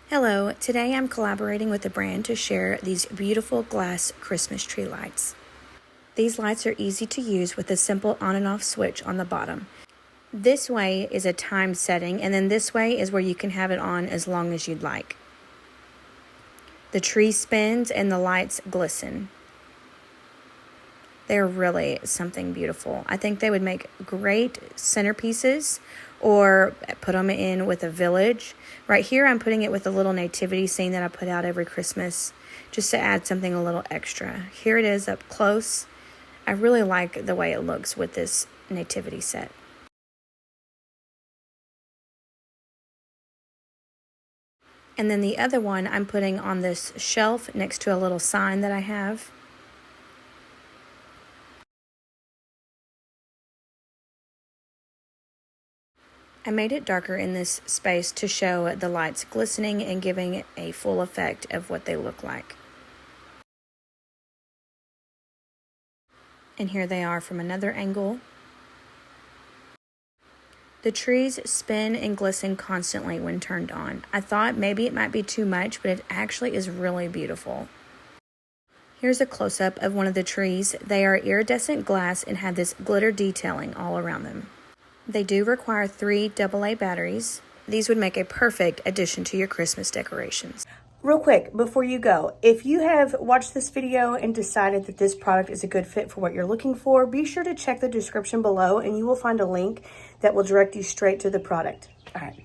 Hello, today I'm collaborating with a brand to share these beautiful glass Christmas tree lights. These lights are easy to use with a simple on and off switch on the bottom. This way is a time setting, and then this way is where you can have it on as long as you'd like. The tree spins and the lights glisten. They're really something beautiful. I think they would make great centerpieces or put them in with a village. Right here, I'm putting it with a little nativity scene that I put out every Christmas just to add something a little extra. Here it is up close. I really like the way it looks with this nativity set. And then the other one I'm putting on this shelf next to a little sign that I have. I made it darker in this space to show the lights glistening and giving a full effect of what they look like. And here they are from another angle. The trees spin and glisten constantly when turned on. I thought maybe it might be too much, but it actually is really beautiful. Here's a close-up of one of the trees. They are iridescent glass and have this glitter detailing all around them. They do require 3 AA batteries. These would make a perfect addition to your Christmas decorations. Real quick, before you go, if you have watched this video and decided that this product is a good fit for what you're looking for, be sure to check the description below and you will find a link that will direct you straight to the product. All right.